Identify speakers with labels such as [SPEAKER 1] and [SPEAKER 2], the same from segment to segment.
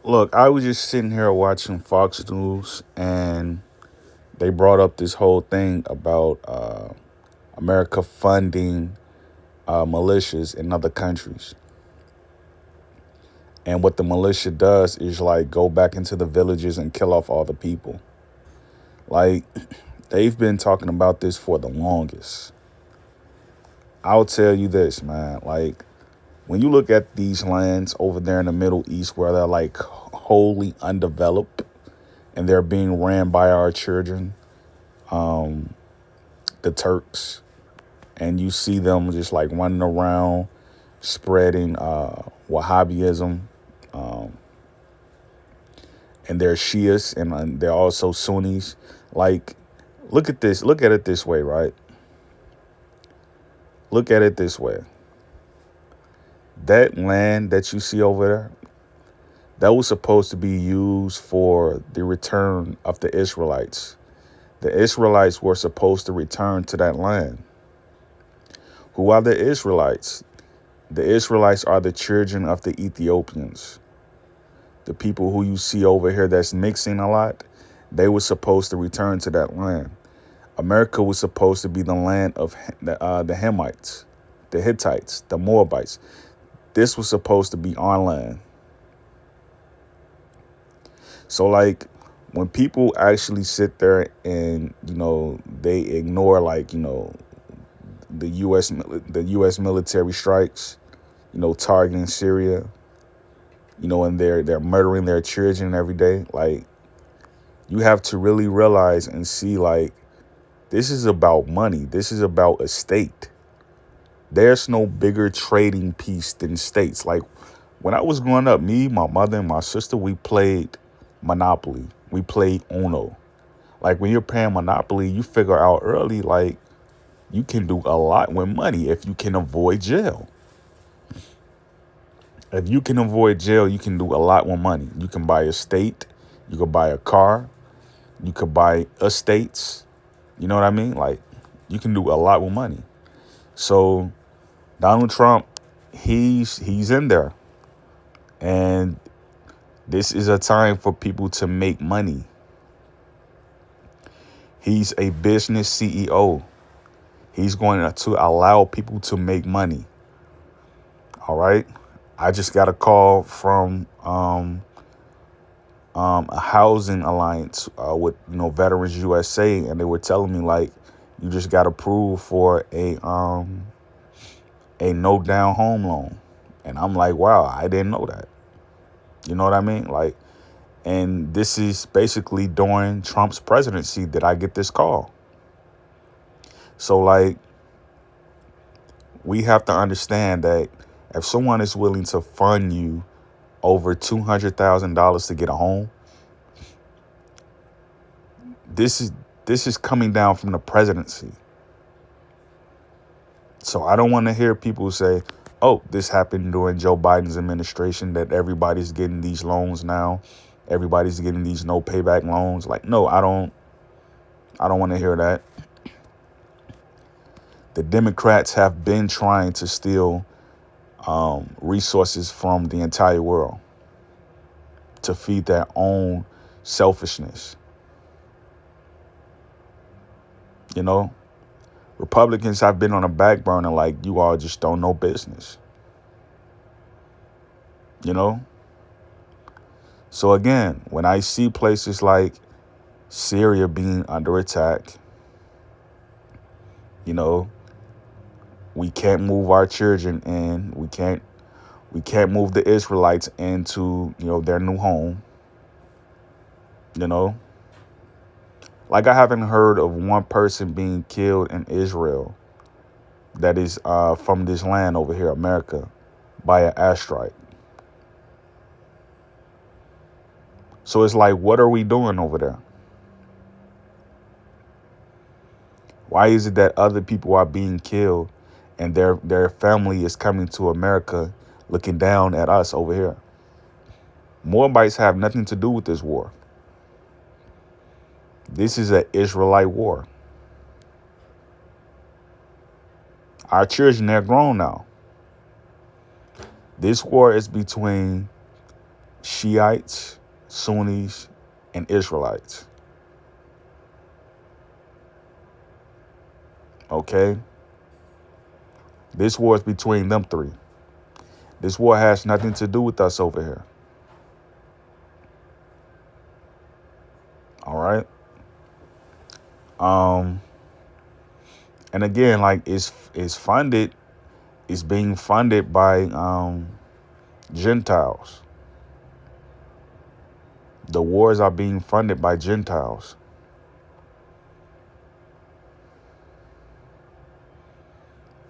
[SPEAKER 1] Look, I was just sitting here watching Fox News, and they brought up this whole thing about America funding militias in other countries. And what the militia does is like go back into the villages and kill off all the people. Like, they've been talking about this for the longest. I'll tell you this, man. Like, when you look at these lands over there in the Middle East where they're like wholly undeveloped and they're being ran by our children, the Turks, and you see them just like running around spreading Wahhabism, and they're Shias and they're also Sunnis. Like, look at this. Look at it this way, right? Look at it this way. That land that you see over there, that was supposed to be used for the return of the Israelites. The Israelites were supposed to return to that land. Who are the Israelites? The Israelites are the children of the Ethiopians. The people who you see over here that's mixing a lot, they were supposed to return to that land. America was supposed to be the land of the Hamites, the Hittites, the Moabites. This was supposed to be our land. So, like, when people actually sit there and, they ignore, like, the U.S. military strikes, targeting Syria, and they're murdering their children every day. Like, you have to really realize and see, like, this is about money. This is about a state. There's no bigger trading piece than states. Like, when I was growing up, me, my mother, and my sister, we played Monopoly. We played Uno. Like, when you're playing Monopoly, you figure out early, like, you can do a lot with money if you can avoid jail. If you can avoid jail, you can do a lot with money. You can buy a state. You can buy a car. You could buy estates. You know what I mean? Like, you can do a lot with money. So Donald Trump, he's in there. And this is a time for people to make money. He's a business CEO. He's going to allow people to make money. All right. I just got a call from a housing alliance with Veterans USA, and they were telling me, like, you just got approved for a no down home loan, and I'm like, wow, I didn't know that. You know what I mean? Like, and this is basically during Trump's presidency that I get this call. So, like, we have to understand that if someone is willing to fund you over $200,000 to get a home, this is coming down from the presidency. So I don't want to hear people say, oh, this happened during Joe Biden's administration, that everybody's getting these loans now. Everybody's getting these no payback loans. Like, no, I don't want to hear that. The Democrats have been trying to steal resources from the entire world to feed their own selfishness. Republicans have been on a back burner, like, you all just don't know business. So again, when I see places like Syria being under attack, we can't move our children in. We can't move the Israelites into, their new home. Like, I haven't heard of one person being killed in Israel that is from this land over here, America, by an airstrike. So it's like, what are we doing over there? Why is it that other people are being killed and their family is coming to America looking down at us over here? Moabites have nothing to do with this war. This is an Israelite war. Our children, they're grown now. This war is between Shiites, Sunnis, and Israelites. Okay? This war is between them three. This war has nothing to do with us over here. All right? And again, like it's being funded by Gentiles. The wars are being funded by Gentiles.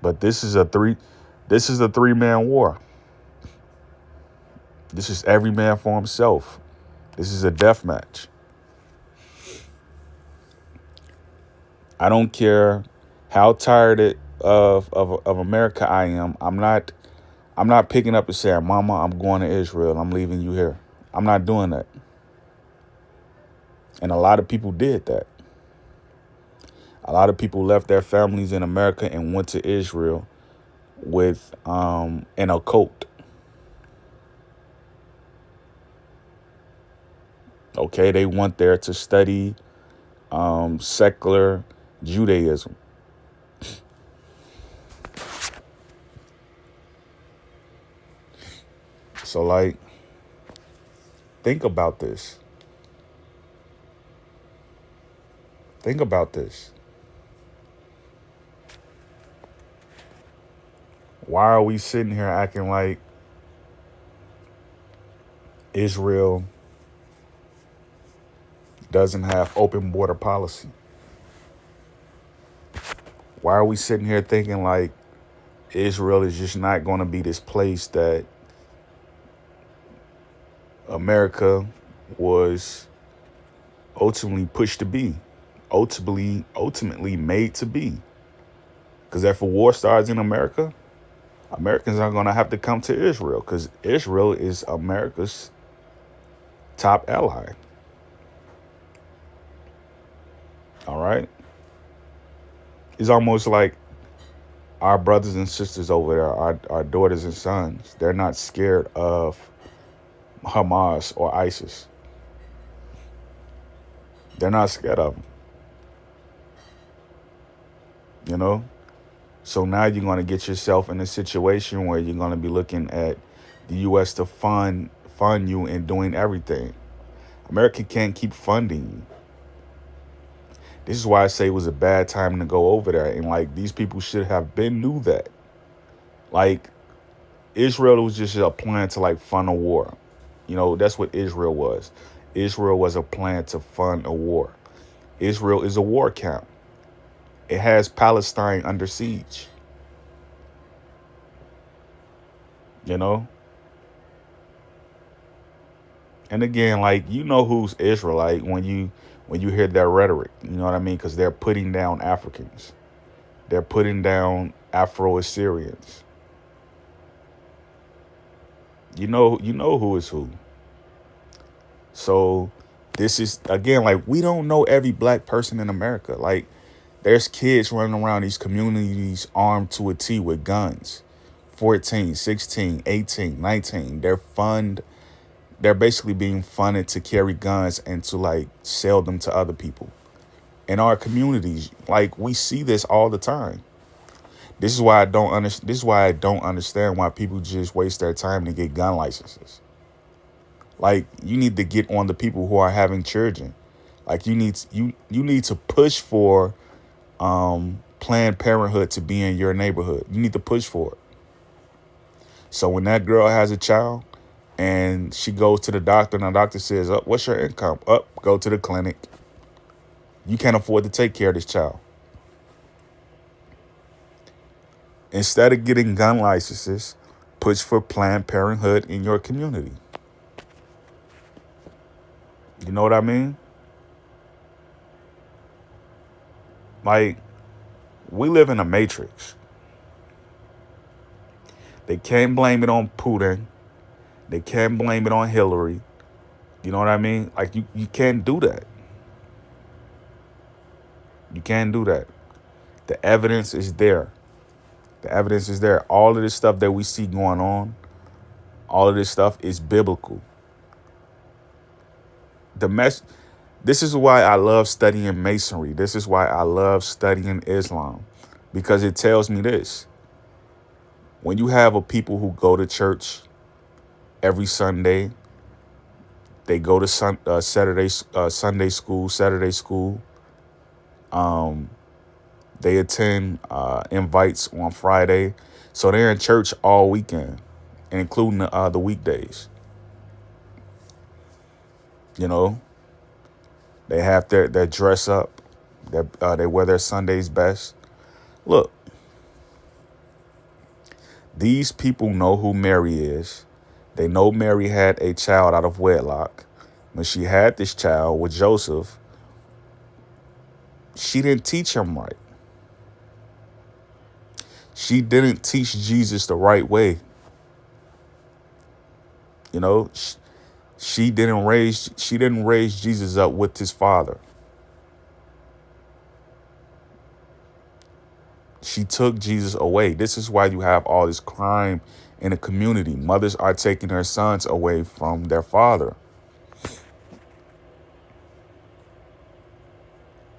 [SPEAKER 1] But this is a three-man war. This is every man for himself. This is a death match. I don't care how tired of America I am. I'm not picking up and saying, Mama, I'm going to Israel. I'm leaving you here. I'm not doing that. And a lot of people did that. A lot of people left their families in America and went to Israel with an occult. Okay, they went there to study secular Judaism. So, like, think about this. Think about this. Why are we sitting here acting like Israel doesn't have open border policy? Why are we sitting here thinking like Israel is just not going to be this place that America was ultimately pushed to be, ultimately made to be? Because if a war starts in America, Americans are going to have to come to Israel because Israel is America's top ally. All right? It's almost like our brothers and sisters over there, our daughters and sons, they're not scared of Hamas or ISIS. They're not scared of them. You know? So now you're going to get yourself in a situation where you're going to be looking at the U.S. to fund you and doing everything. America can't keep funding you. This is why I say it was a bad time to go over there. And like, these people should have been knew that. Like, Israel was just a plan to like fund a war. You know, that's what Israel was. Israel was a plan to fund a war. Israel is a war camp. It has Palestine under siege. You know? And again, like, you know who's Israelite when you hear their rhetoric. You know what I mean? Because they're putting down Africans. They're putting down Afro-Assyrians. You know who is who. So this is, again, like, we don't know every black person in America. Like, there's kids running around these communities armed to a T with guns. 14, 16, 18, 19. They're basically being funded to carry guns and to like sell them to other people. In our communities, like, we see this all the time. This is why I don't understand why people just waste their time to get gun licenses. Like, you need to get on the people who are having children. Like, you need to push for Planned Parenthood to be in your neighborhood. You need to push for it. So when that girl has a child and she goes to the doctor and the doctor says, "Oh, what's your income?" Go to the clinic. You can't afford to take care of this child. Instead of getting gun licenses, push for Planned Parenthood in your community. You know what I mean? Like, we live in a matrix. They can't blame it on Putin. They can't blame it on Hillary. You know what I mean? Like, you can't do that. You can't do that. The evidence is there. The evidence is there. All of this stuff that we see going on, all of this stuff is biblical. The mess. This is why I love studying Masonry. This is why I love studying Islam, because it tells me this: when you have a people who go to church every Sunday, they go to Sunday school, Saturday school. They attend invites on Friday, so they're in church all weekend, including the weekdays. You know, they have their dress up. They wear their Sundays best. Look, these people know who Mary is. They know Mary had a child out of wedlock. When she had this child with Joseph, she didn't teach him right. She didn't teach Jesus the right way. You know, she didn't raise Jesus up with his father. She took Jesus away. This is why you have all this crime in the community. Mothers are taking their sons away from their father.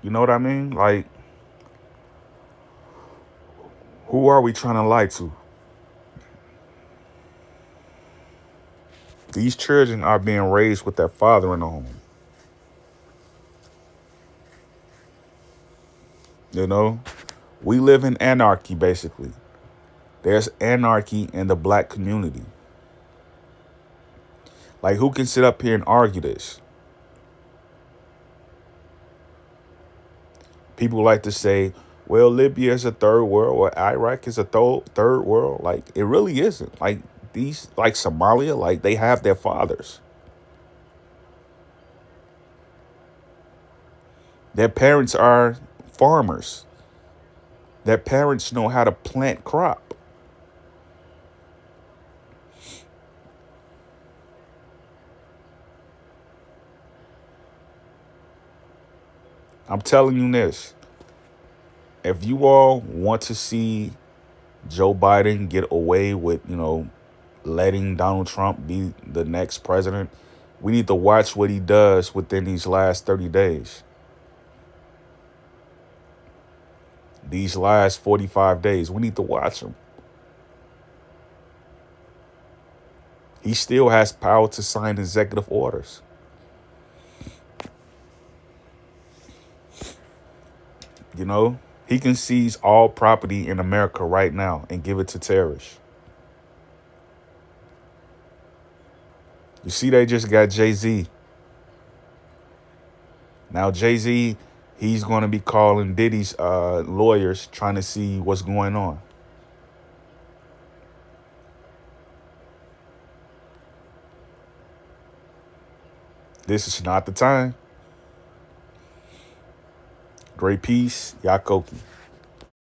[SPEAKER 1] You know what I mean? Like, who are we trying to lie to? These children are being raised with their father in the home. You know, we live in anarchy, basically. There's anarchy in the black community. Like, who can sit up here and argue this? People like to say, well, Libya is a third world or Iraq is a third world. Like, it really isn't. Like, like Somalia, like, they have their fathers. Their parents are farmers. Their parents know how to plant crop. I'm telling you this. If you all want to see Joe Biden get away with, letting Donald Trump be the next president, we need to watch what he does within these last 30 days. These last 45 days, we need to watch him. He still has power to sign executive orders. You know, he can seize all property in America right now and give it to terrorists. You see, they just got Jay-Z. Now, Jay-Z, he's going to be calling Diddy's lawyers trying to see what's going on. This is not the time. Great peace, Yakoki.